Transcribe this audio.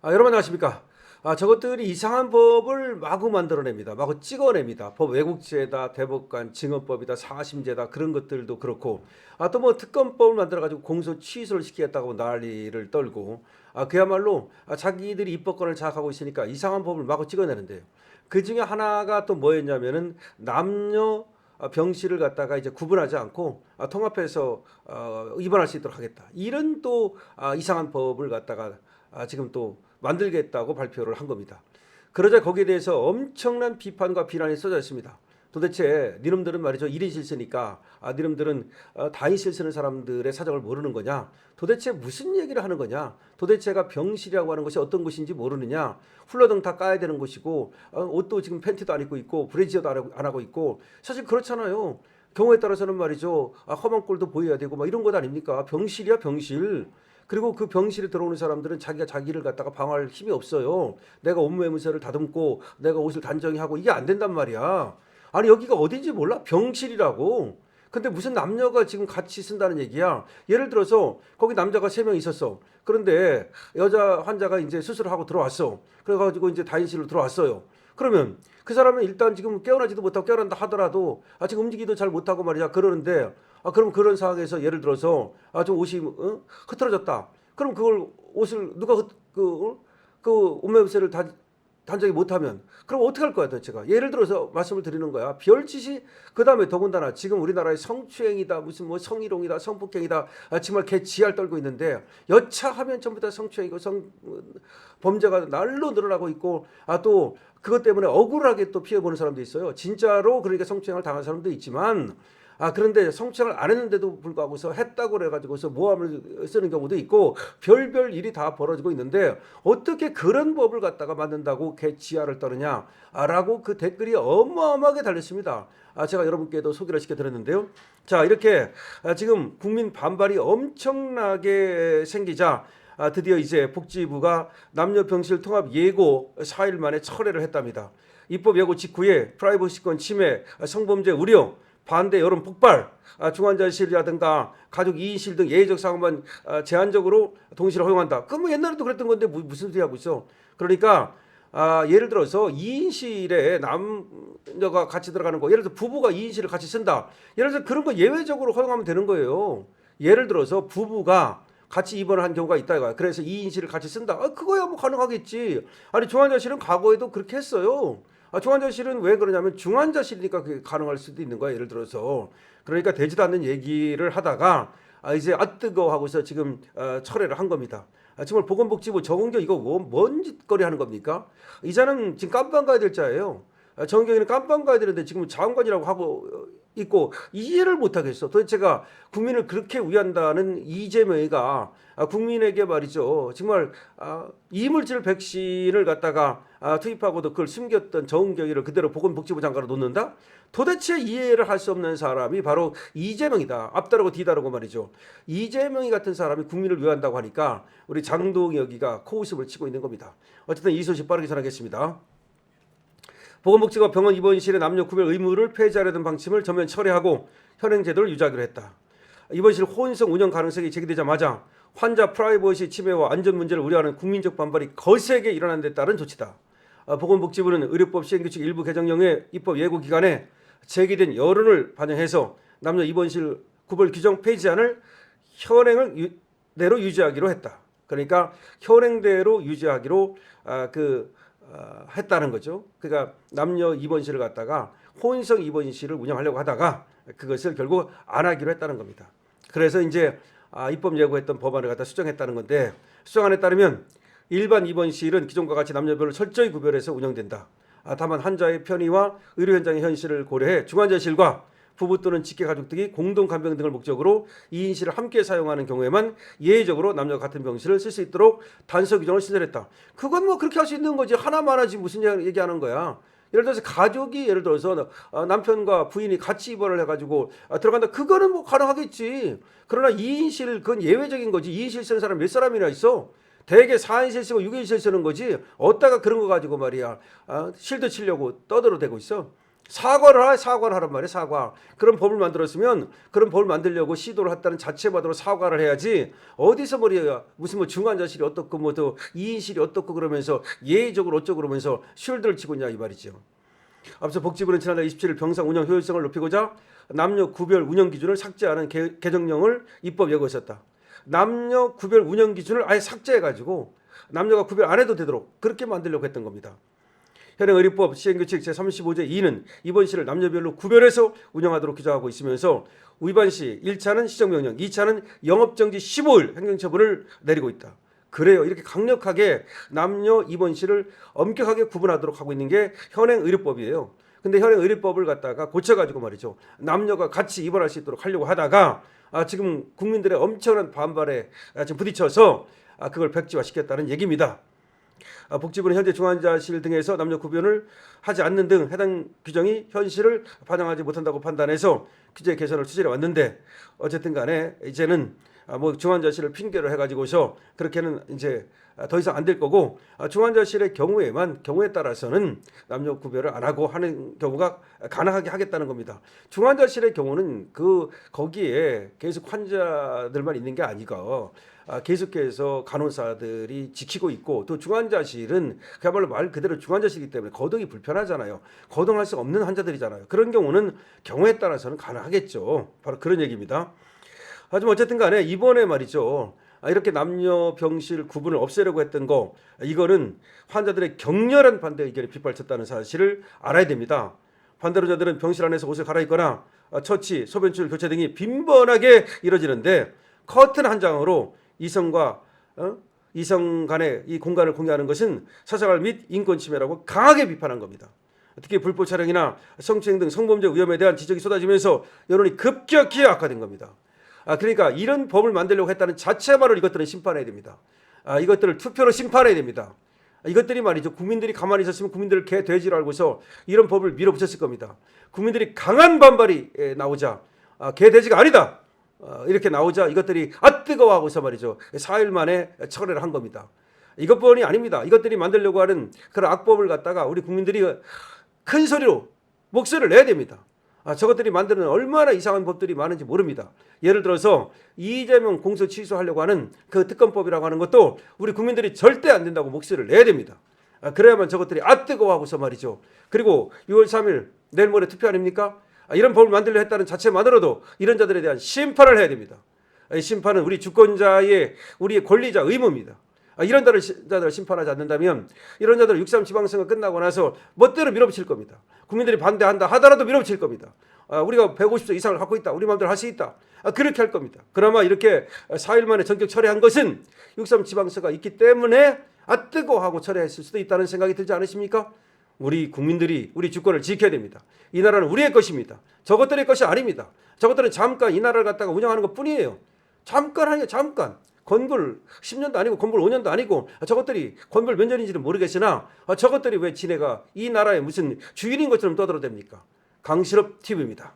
여러분 안녕하십니까? 저것들이 이상한 법을 마구 만들어냅니다. 마구 찍어냅니다. 법 왜곡죄다, 대법관, 증언법이다, 사심죄다 그런 것들도 그렇고 또 뭐 특검법을 만들어가지고 공소 취소를 시키겠다고 난리를 떨고 그야말로 자기들이 입법권을 장악하고 있으니까 이상한 법을 마구 찍어내는데요. 그 중에 하나가 또 뭐였냐면은 남녀 병실을 갖다가 이제 구분하지 않고 통합해서 입원할 수 있도록 하겠다. 이런 또 이상한 법을 갖다가 지금 또 만들겠다고 발표를 한 겁니다. 그러자 거기에 대해서 엄청난 비판과 비난이 쏟아져 있습니다. 도대체 니놈들은 말이죠 1인 실세니까 니놈들은 다인 실세는 사람들의 사정을 모르는 거냐, 도대체 무슨 얘기를 하는 거냐, 도대체가 병실이라고 하는 것이 어떤 것인지 모르느냐, 훌러덩 다 까야 되는 것이고 옷도 지금 팬티도 안 입고 있고 브래지어도 안 하고 있고 사실 그렇잖아요. 경우에 따라서는 말이죠 험한 꼴도 보여야 되고 막 이런 것 아닙니까? 병실이야 병실. 그리고 그 병실에 들어오는 사람들은 자기가 자기를 갖다가 방어할 힘이 없어요. 내가 옷매무새를 다듬고 내가 옷을 단정히 하고 이게 안 된단 말이야. 아니 여기가 어딘지 몰라? 병실이라고. 근데 무슨 남녀가 지금 같이 쓴다는 얘기야. 예를 들어서 거기 남자가 3명 있었어. 그런데 여자 환자가 이제 수술을 하고 들어왔어. 그래가지고 이제 다인실로 들어왔어요. 그러면 그 사람은 일단 지금 깨어나지도 못하고 깨어난다 하더라도 지금 움직이도 잘 못하고 말이야 그러는데 그럼 그런 상황에서 예를 들어서 좀 옷이 흐트러졌다. 그럼 그걸 옷을 누가 그 옷매무새를 단정히 못하면 그럼 어떻게 할 거야 도대체가. 예를 들어서 말씀을 드리는 거야. 별짓이 그다음에 더군다나 지금 우리나라의 성추행이다 무슨 뭐 성희롱이다 성폭행이다 정말 개 지알 떨고 있는데 여차하면 전부 다 성추행이고 성 범죄가 날로 늘어나고 있고 또 그것 때문에 억울하게 또 피해 보는 사람도 있어요. 진짜로 그러니까 성추행을 당한 사람도 있지만 그런데 성추행을 안 했는데도 불구하고서 했다고 그래가지고서 모함을 쓰는 경우도 있고 별별 일이 다 벌어지고 있는데 어떻게 그런 법을 갖다가 만든다고 개지하를 떠느냐 라고 그 댓글이 어마어마하게 달렸습니다. 제가 여러분께도 소개를 시켜드렸는데요. 자 이렇게 지금 국민 반발이 엄청나게 생기자 드디어 이제 복지부가 남녀병실 통합 예고 4일 만에 철회를 했답니다. 입법 예고 직후에 프라이버시권 침해, 성범죄 우려, 반대 여론 폭발, 중환자실이라든가 가족 2인실 등 예외적 상황만 제한적으로 동시에 허용한다. 그건 뭐 옛날에도 그랬던 건데 무슨 소리 하고 있어. 그러니까 예를 들어서 2인실에 남녀가 같이 들어가는 거, 예를 들어서 부부가 2인실을 같이 쓴다. 예를 들어서 그런 거 예외적으로 허용하면 되는 거예요. 예를 들어서 부부가 같이 입원을 한 경우가 있다 이거야. 그래서 2인실을 같이 쓴다. 그거야 뭐 가능하겠지. 아니 중환자실은 과거에도 그렇게 했어요. 중환자실은 왜 그러냐면 중환자실이니까 그게 가능할 수도 있는 거야. 예를 들어서 그러니까 되지도 않는 얘기를 하다가 이제 뜨거 하고서 지금 철회를 한 겁니다. 정말 보건복지부 정은경 이거 뭔 짓거리 하는 겁니까? 이자는 지금 깜빵 가야 될 자예요. 정은경이는 깜빵 가야 되는데 지금 장관이라고 하고 있고 이해를 못하겠어. 도대체가 국민을 그렇게 위한다는 이재명이가 국민에게 말이죠 정말 이물질 백신을 갖다가 투입하고도 그걸 숨겼던 정은경이를 그대로 보건복지부 장관으로 놓는다? 도대체 이해를 할 수 없는 사람이 바로 이재명이다. 앞다르고 뒤다르고 말이죠. 이재명이 같은 사람이 국민을 위한다고 하니까 우리 장동혁 여기가 코웃음을 치고 있는 겁니다. 어쨌든 이 소식 빠르게 전하겠습니다. 보건복지부가 병원 입원실의 남녀 구별 의무를 폐지하려던 방침을 전면 철회하고 현행 제도를 유지하기로 했다. 입원실 혼성 운영 가능성이 제기되자마자 환자 프라이버시 침해와 안전 문제를 우려하는 국민적 반발이 거세게 일어난 데 따른 조치다. 보건복지부는 의료법 시행규칙 일부 개정령의 입법 예고 기간에 제기된 여론을 반영해서 남녀 입원실 구별 규정 폐지안을 현행을 대로 유지하기로 했다. 그러니까 현행대로 유지하기로 했다는 거죠. 그러니까 남녀 입원실을 갖다가 혼성 입원실을 운영하려고 하다가 그것을 결국 안 하기로 했다는 겁니다. 그래서 이제 입법 예고했던 법안을 갖다 수정했다는 건데 수정안에 따르면 일반 입원실은 기존과 같이 남녀별로 철저히 구별해서 운영된다. 다만 환자의 편의와 의료 현장의 현실을 고려해 중환자실과 부부 또는 직계 가족 등이 공동 간병 등을 목적으로 2인실을 함께 사용하는 경우에만 예외적으로 남녀가 같은 병실을 쓸 수 있도록 단서 규정을 신설했다. 그건 뭐 그렇게 할 수 있는 거지. 하나만 하지 무슨 얘기하는 거야. 예를 들어서 가족이 예를 들어서 남편과 부인이 같이 입원을 해가지고 들어간다. 그거는 뭐 가능하겠지. 그러나 2인실 그건 예외적인 거지. 2인실 쓰는 사람 몇 사람이나 있어. 대개 4인실 쓰고 6인실 쓰는 거지. 어디다가 그런 거 가지고 말이야 실드 치려고 떠들어대고 있어. 사과를 하란 말이에요. 사과. 그런 법을 만들었으면 그런 법을 만들려고 시도를 했다는 자체만으로 사과를 해야지. 어디서 무슨 뭐 중환자실이 어떻고 뭐 또 2인실이 어떻고 그러면서 예의적으로 어쩌고 그러면서 쉴드를 치고 있냐 이 말이죠. 앞서 복지부는 지난달 27일 병상 운영 효율성을 높이고자 남녀 구별 운영 기준을 삭제하는 개정령을 입법 예고했었다. 남녀 구별 운영 기준을 아예 삭제해가지고 남녀가 구별 안 해도 되도록 그렇게 만들려고 했던 겁니다. 현행의료법 시행규칙 제35조 2는 입원실을 남녀별로 구별해서 운영하도록 규정하고 있으면서 위반 시 1차는 시정명령, 2차는 영업정지 15일 행정처분을 내리고 있다. 그래요. 이렇게 강력하게 남녀 입원실을 엄격하게 구분하도록 하고 있는 게 현행의료법이에요. 근데 현행의료법을 갖다가 고쳐가지고 말이죠. 남녀가 같이 입원할 수 있도록 하려고 하다가 지금 국민들의 엄청난 반발에 지금 부딪혀서 그걸 백지화시켰다는 얘기입니다. 복지부는 현재 중환자실 등에서 남녀 구분을 하지 않는 등 해당 규정이 현실을 반영하지 못한다고 판단해서 규제 개선을 추진해 왔는데 어쨌든 간에 이제는 뭐 중환자실을 핑계로 해가지고서 그렇게는 이제 더 이상 안 될 거고 중환자실의 경우에 따라서는 남녀 구별을 안 하고 하는 경우가 가능하게 하겠다는 겁니다. 중환자실의 경우는 거기에 계속 환자들만 있는 게 아니고 계속해서 간호사들이 지키고 있고 또 중환자실은 그야말로 말 그대로 중환자실이기 때문에 거동이 불편하잖아요. 거동할 수 없는 환자들이잖아요. 그런 경우는 경우에 따라서는 가능하겠죠. 바로 그런 얘기입니다. 하지만 어쨌든 간에 이번에 말이죠. 이렇게 남녀 병실 구분을 없애려고 했던 거 이거는 환자들의 격렬한 반대 의견이 빗발쳤다는 사실을 알아야 됩니다. 반대론자들은 병실 안에서 옷을 갈아입거나 처치, 소변줄 교체 등이 빈번하게 이뤄지는데 커튼 한 장으로 이성과 이성 간의 이 공간을 공유하는 것은 사생활 및 인권 침해라고 강하게 비판한 겁니다. 특히 불법 촬영이나 성추행 등 성범죄 위험에 대한 지적이 쏟아지면서 여론이 급격히 악화된 겁니다. 그러니까 이런 법을 만들려고 했다는 자체만으로 이것들은 심판해야 됩니다. 이것들을 투표로 심판해야 됩니다. 이것들이 말이죠. 국민들이 가만히 있었으면 국민들을 개 돼지로 알고서 이런 법을 밀어붙였을 겁니다. 국민들이 강한 반발이 나오자 개 돼지가 아니다. 이렇게 나오자 이것들이 뜨거워하고서 말이죠. 4일 만에 철회를 한 겁니다. 이것뿐이 아닙니다. 이것들이 만들려고 하는 그런 악법을 갖다가 우리 국민들이 큰 소리로 목소리를 내야 됩니다. 저것들이 만드는 얼마나 이상한 법들이 많은지 모릅니다. 예를 들어서 이재명 공소 취소하려고 하는 그 특검법이라고 하는 것도 우리 국민들이 절대 안 된다고 목소리를 내야 됩니다. 그래야만 저것들이 뜨거워하고서 말이죠. 그리고 6월 3일 내일 모레 투표 아닙니까? 이런 법을 만들려 했다는 자체만으로도 이런 자들에 대한 심판을 해야 됩니다. 이 심판은 우리 주권자의 우리의 권리자 의무입니다. 이런 자들을 심판하지 않는다면 이런 자들을 6.3 지방선거 끝나고 나서 멋대로 밀어붙일 겁니다. 국민들이 반대한다 하더라도 밀어붙일 겁니다. 우리가 150석 이상을 갖고 있다. 우리 마음대로 할 수 있다. 그렇게 할 겁니다. 그나마 이렇게 4일 만에 전격 철회한 것은 6.3 지방선거가 있기 때문에 뜨거워하고 철회했을 수도 있다는 생각이 들지 않으십니까? 우리 국민들이 우리 주권을 지켜야 됩니다. 이 나라는 우리의 것입니다. 저것들의 것이 아닙니다. 저것들은 잠깐 이 나라를 갖다가 운영하는 것뿐이에요. 잠깐 하는 게 잠깐. 건불 10년도 아니고 건불 5년도 아니고 저것들이 건불 몇 년인지는 모르겠으나 저것들이 왜 지네가 이 나라의 무슨 주인인 것처럼 떠들어댑니까? 강실업 TV입니다.